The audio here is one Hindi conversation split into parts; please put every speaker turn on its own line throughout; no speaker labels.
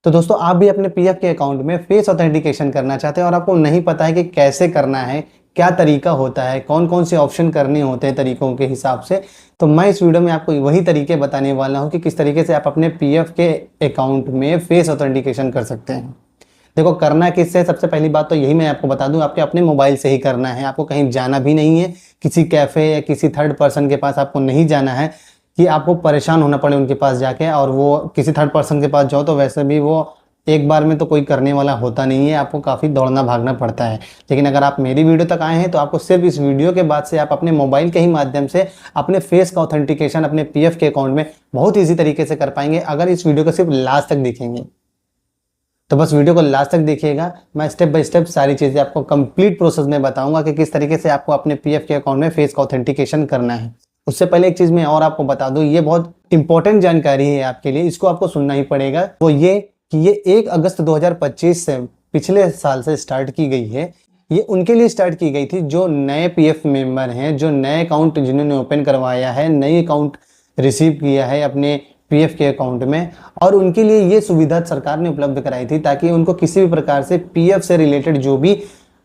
तो दोस्तों आप भी अपने पीएफ के अकाउंट में फेस ऑथेंटिकेशन करना चाहते हैं और आपको नहीं पता है कि कैसे करना है, क्या तरीका होता है, कौन कौन से ऑप्शन करने होते हैं तरीकों के हिसाब से, तो मैं इस वीडियो में आपको वही तरीके बताने वाला हूं कि किस तरीके से आप अपने पीएफ के अकाउंट में फेस ऑथेंटिकेशन कर सकते हैं। देखो करना किससे, सबसे पहली बात तो यही मैं आपको बता दूं, आपके अपने मोबाइल से ही करना है। आपको कहीं जाना भी नहीं है, किसी कैफे या किसी थर्ड पर्सन के पास आपको नहीं जाना है कि आपको परेशान होना पड़े उनके पास जाके। और वो किसी थर्ड पर्सन के पास जाओ तो वैसे भी वो एक बार में तो कोई करने वाला होता नहीं है, आपको काफ़ी दौड़ना भागना पड़ता है। लेकिन अगर आप मेरी वीडियो तक आए हैं तो आपको सिर्फ इस वीडियो के बाद से आप अपने मोबाइल के ही माध्यम से अपने फेस का ऑथेंटिकेशन अपने पीएफ के अकाउंट में बहुत ईजी तरीके से कर पाएंगे, अगर इस वीडियो को सिर्फ लास्ट तक देखेंगे। तो बस वीडियो को लास्ट तक देखिएगा, मैं स्टेप बाय स्टेप सारी चीज़ें आपको कंप्लीट प्रोसेस में बताऊंगा कि किस तरीके से आपको अपने पीएफ के अकाउंट में फेस का ऑथेंटिकेशन करना है। उससे पहले एक चीज़ मैं और आपको बता दूं, ये बहुत इंपॉर्टेंट जानकारी है आपके लिए, इसको आपको सुनना ही पड़ेगा। वो ये कि ये 1 अगस्त 2025 से पिछले साल से स्टार्ट की गई है। ये उनके लिए स्टार्ट की गई थी जो नए पीएफ मेंबर हैं, जो नए अकाउंट जिन्होंने ओपन करवाया है, नई अकाउंट रिसीव किया है अपने पीएफ के अकाउंट में, और उनके लिए ये सुविधा सरकार ने उपलब्ध कराई थी ताकि उनको किसी भी प्रकार से पीएफ से रिलेटेड जो भी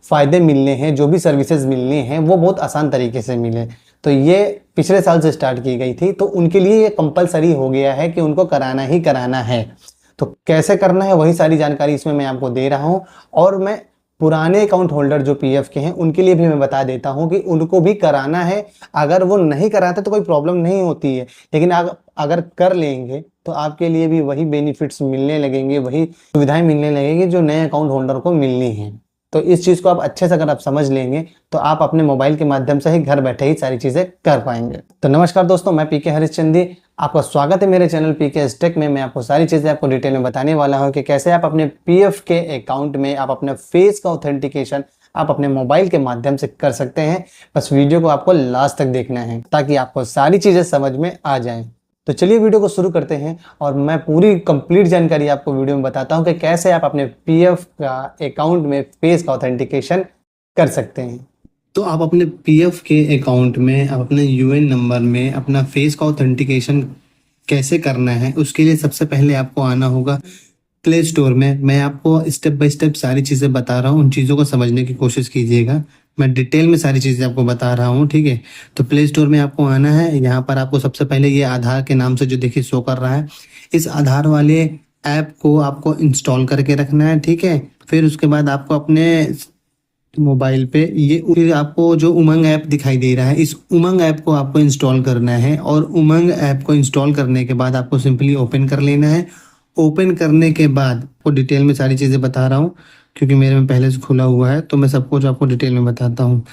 फायदे मिलने हैं, जो भी सर्विसेज मिलने हैं, वो बहुत आसान तरीके से मिले। तो ये पिछले साल से स्टार्ट की गई थी, तो उनके लिए ये कंपलसरी हो गया है कि उनको कराना ही कराना है। तो कैसे करना है वही सारी जानकारी इसमें मैं आपको दे रहा हूं। और मैं पुराने अकाउंट होल्डर जो पीएफ के हैं उनके लिए भी मैं बता देता हूं कि उनको भी कराना है। अगर वो नहीं कराते तो कोई प्रॉब्लम नहीं होती है, लेकिन अगर कर लेंगे तो आपके लिए भी वही बेनिफिट्स मिलने लगेंगे, वही सुविधाएं मिलने लगेंगी जो नए अकाउंट होल्डर को मिलनी है। तो इस चीज़ को आप अच्छे से अगर आप समझ लेंगे तो आप अपने मोबाइल के माध्यम से ही घर बैठे ही सारी चीज़ें कर पाएंगे। तो नमस्कार दोस्तों, मैं पीके हरिश्चंदी, आपका स्वागत है मेरे चैनल पीके टेक में। मैं आपको सारी चीज़ें आपको डिटेल में बताने वाला हूं कि कैसे आप अपने पीएफ के अकाउंट में आप अपने फेस का ऑथेंटिकेशन आप अपने मोबाइल के माध्यम से कर सकते हैं। बस वीडियो को आपको लास्ट तक देखना है ताकि आपको सारी चीज़ें समझ में आ जाएं। तो चलिए वीडियो को शुरू करते हैं और मैं पूरी कंप्लीट जानकारी आपको वीडियो में बताता हूं कि कैसे आप अपने पीएफ का अकाउंट में फेस का ऑथेंटिकेशन कर सकते हैं। तो आप अपने पीएफ के अकाउंट में अपने यूएन नंबर में अपना फेस का ऑथेंटिकेशन कैसे करना है, उसके लिए सबसे पहले आपको आना होगा प्ले स्टोर में। मैं आपको स्टेप बाय स्टेप सारी चीज़ें बता रहा हूँ, उन चीज़ों को समझने की कोशिश कीजिएगा। मैं डिटेल में सारी चीज़ें आपको बता रहा हूँ, ठीक है। तो प्ले स्टोर में आपको आना है। यहाँ पर आपको सबसे पहले ये आधार के नाम से जो देखिए शो कर रहा है, इस आधार वाले ऐप को आपको इंस्टॉल करके रखना है, ठीक है। फिर उसके बाद आपको अपने मोबाइल पे ये आपको जो उमंग ऐप दिखाई दे रहा है, इस उमंग ऐप को आपको इंस्टॉल करना है। और उमंग ऐप को इंस्टॉल करने के बाद आपको सिंपली ओपन कर लेना है। ओपन करने के बाद आपको डिटेल में सारी चीज़ें बता रहा हूँ क्योंकि मेरे में पहले से खुला हुआ है, तो मैं सब कुछ आपको डिटेल में बताता हूँ।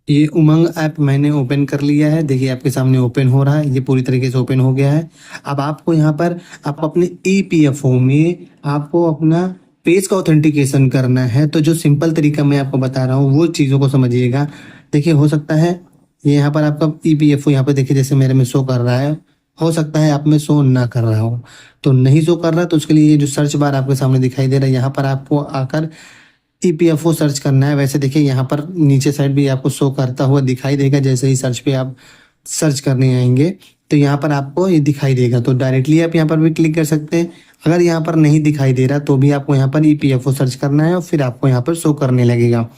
ये उमंग ऐप मैंने ओपन कर लिया है, देखिए आपके सामने ओपन हो रहा है, ये पूरी तरीके से ओपन हो गया है। अब आपको यहाँ पर आप अपने ईपीएफओ में आपको अपना फेस का ऑथेंटिकेशन करना है। तो जो सिंपल तरीका मैं आपको बता रहा हूँ वो चीज़ों को समझिएगा। देखिए हो सकता है ये यहाँ पर आपका ईपीएफओ यहाँ पर देखिए जैसे मेरे में शो कर रहा है, हो सकता है आप में शो ना कर रहा हो। तो नहीं शो कर रहा तो उसके लिए ये जो सर्च बार आपके सामने दिखाई दे रहा है, यहाँ पर आपको आकर ईपीएफओ सर्च करना है। वैसे देखिए यहाँ पर नीचे साइड भी आपको शो करता हुआ दिखाई देगा, जैसे ही सर्च पे आप सर्च करने आएंगे तो यहाँ पर आपको ये दिखाई देगा। तो डायरेक्टली आप यहाँ पर भी क्लिक कर सकते हैं। अगर यहाँ पर नहीं दिखाई दे रहा तो भी आपको यहाँ पर ईपीएफओ सर्च करना है और फिर आपको यहाँ पर शो करने लगेगा।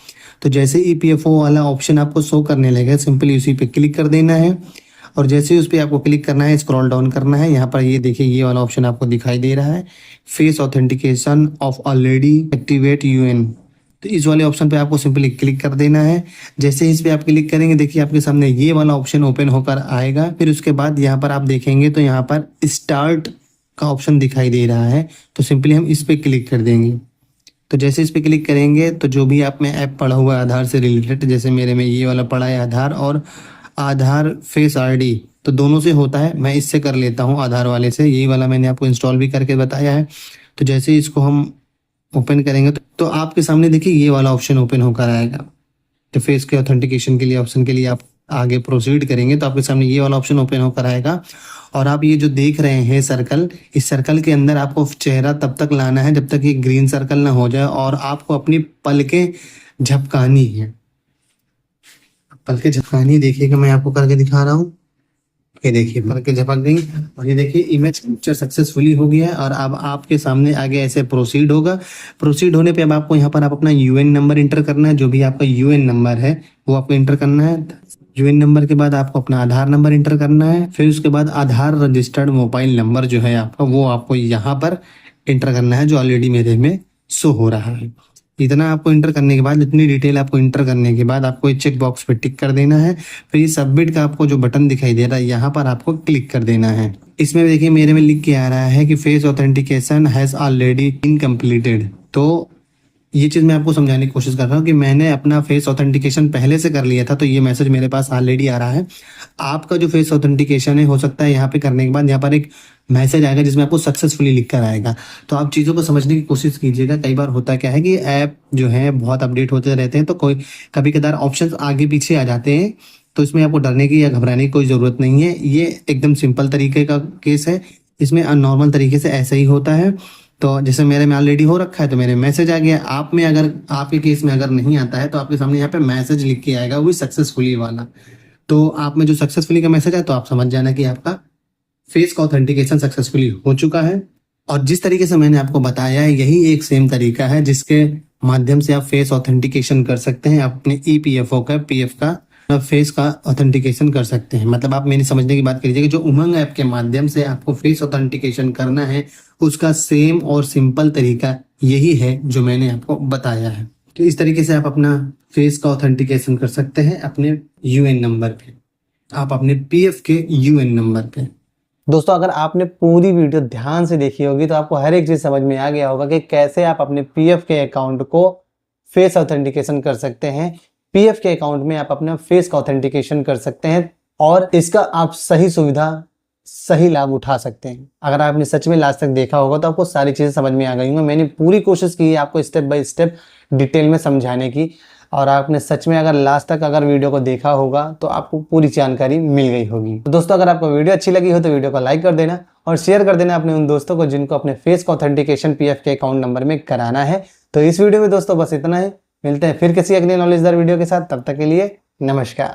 तो जैसे ईपीएफओ वाला ऑप्शन आपको शो करने लगेगा, सिंपली उसी पे क्लिक कर देना है। और जैसे ही उस पर आपको क्लिक करना है, स्क्रॉल डाउन करना है, यहाँ पर ये देखिए ये वाला ऑप्शन आपको दिखाई दे रहा है, face authentication of already activate UN. तो इस वाले ऑप्शन पे आपको सिंपली क्लिक कर देना है। जैसे ही इस पे आप क्लिक करेंगे देखिए आपके सामने ये वाला ऑप्शन ओपन होकर आएगा। फिर उसके बाद यहाँ पर आप देखेंगे तो यहाँ पर स्टार्ट का ऑप्शन दिखाई दे रहा है, तो सिंपली हम इस पे क्लिक कर देंगे। तो जैसे इस पे क्लिक करेंगे तो जो भी आप में ऐप पड़ा हुआ है आधार से रिलेटेड, जैसे मेरे में ये वाला पड़ा है आधार और आधार फेस आईडी, तो दोनों से होता है। मैं इससे कर लेता हूँ आधार वाले से, यही वाला मैंने आपको इंस्टॉल भी करके बताया है। तो जैसे ही इसको हम ओपन करेंगे तो आपके सामने देखिए ये वाला ऑप्शन ओपन होकर आएगा। तो फेस के ऑथेंटिकेशन के लिए ऑप्शन के लिए आप आगे प्रोसीड करेंगे तो आपके सामने ये वाला ऑप्शन ओपन होकर आएगा। और आप ये जो देख रहे हैं सर्कल, इस सर्कल के अंदर आपको चेहरा तब तक लाना है जब तक ये ग्रीन सर्कल ना हो जाए, और आपको अपनी पलकें झपकानी है। पलकें झपकानी देखिएगा, मैं आपको करके दिखा रहा हूँ। ये देखिए पलक के झपक गई और ये देखिए इमेज कैप्चर सक्सेसफुली हो गया है। और अब आपके सामने आगे ऐसे प्रोसीड होगा। प्रोसीड होने पे अब आपको यहाँ पर आप अपना यूएन नंबर इंटर करना है। जो भी आपका यूएन नंबर है वो आपको इंटर करना है। यूएन नंबर के बाद आपको अपना आधार नंबर इंटर करना है। फिर उसके बाद आधार रजिस्टर्ड मोबाइल नंबर जो है आपका वो आपको यहाँ पर इंटर करना है, जो ऑलरेडी मेरे में शो हो रहा है। इतना आपको इंटर करने के बाद, इतनी डिटेल आपको इंटर करने के बाद आपको एक चेक बॉक्स पे टिक कर देना है। फिर ये सबमिट का आपको जो बटन दिखाई दे रहा है यहाँ पर आपको क्लिक कर देना है। इसमें देखिए मेरे में लिख के आ रहा है कि face authentication has already been completed. तो ये चीज़ मैं आपको समझाने की कोशिश कर रहा हूँ कि मैंने अपना फेस ऑथेंटिकेशन पहले से कर लिया था, तो ये मैसेज मेरे पास ऑलरेडी आ रहा है। आपका जो फेस ऑथेंटिकेशन है हो सकता है यहाँ पे करने के बाद यहाँ पर एक मैसेज आएगा जिसमें आपको सक्सेसफुली लिख कर आएगा। तो आप चीज़ों को समझने की कोशिश कीजिएगा। कई बार होता क्या है कि ऐप जो है बहुत अपडेट होते रहते हैं, तो कोई कभी कभार ऑप्शंस आगे पीछे आ जाते हैं। तो इसमें आपको डरने की या घबराने की कोई ज़रूरत नहीं है। ये एकदम सिंपल तरीके का केस है। इसमें नॉर्मल तरीके से ऐसा ही होता है। तो जैसे मेरे में ऑलरेडी हो रखा है तो मेरे मैसेज आ गया। आप में अगर आपके केस में अगर नहीं आता है तो आपके सामने यहाँ पे मैसेज लिख के आएगा, वो सक्सेसफुली वाला। तो आप में जो सक्सेसफुली का मैसेज है तो आप समझ जाना कि आपका फेस का ऑथेंटिकेशन सक्सेसफुली हो चुका है। और जिस तरीके से मैंने आपको बताया है यही एक सेम तरीका है जिसके माध्यम से आप फेस ऑथेंटिकेशन कर सकते हैं। अपने ईपीएफओ का, पीएफ का फेस का ऑथेंटिकेशन कर सकते हैं। मतलब आप मेरी समझने की बात करिए कि जो उमंग ऐप के माध्यम से आपको फेस ऑथेंटिकेशन करना है उसका सेम और सिंपल तरीका यही है जो मैंने आपको बताया है। तो इस तरीके से आप अपना फेस का ऑथेंटिकेशन कर सकते हैं अपने यूएन नंबर पे, आप अपने पीएफ के यूएन नंबर पे। दोस्तों अगर आपने पूरी वीडियो ध्यान से देखी होगी तो आपको हर एक चीज़ समझ में आ गया होगा कि कैसे आप अपने पीएफ के अकाउंट को फेस ऑथेंटिकेशन कर सकते हैं। पीएफ के अकाउंट में आप अपना फेस का ऑथेंटिकेशन कर सकते हैं और इसका आप सही सुविधा, सही लाभ उठा सकते हैं। अगर आपने सच में लास्ट तक देखा होगा तो आपको सारी चीज़ें समझ में आ गई होंगी। मैंने पूरी कोशिश की है आपको स्टेप बाय स्टेप डिटेल में समझाने की, और आपने सच में अगर लास्ट तक अगर वीडियो को देखा होगा तो आपको पूरी जानकारी मिल गई होगी। तो दोस्तों अगर आपको वीडियो अच्छी लगी हो तो वीडियो को लाइक कर देना और शेयर कर देना अपने उन दोस्तों को जिनको अपने फेस का ऑथेंटिकेशन पीएफ के अकाउंट नंबर में कराना है। तो इस वीडियो में दोस्तों बस इतना ही। मिलते हैं फिर किसी अगले नॉलेजदार वीडियो के साथ। तब तक के लिए नमस्कार।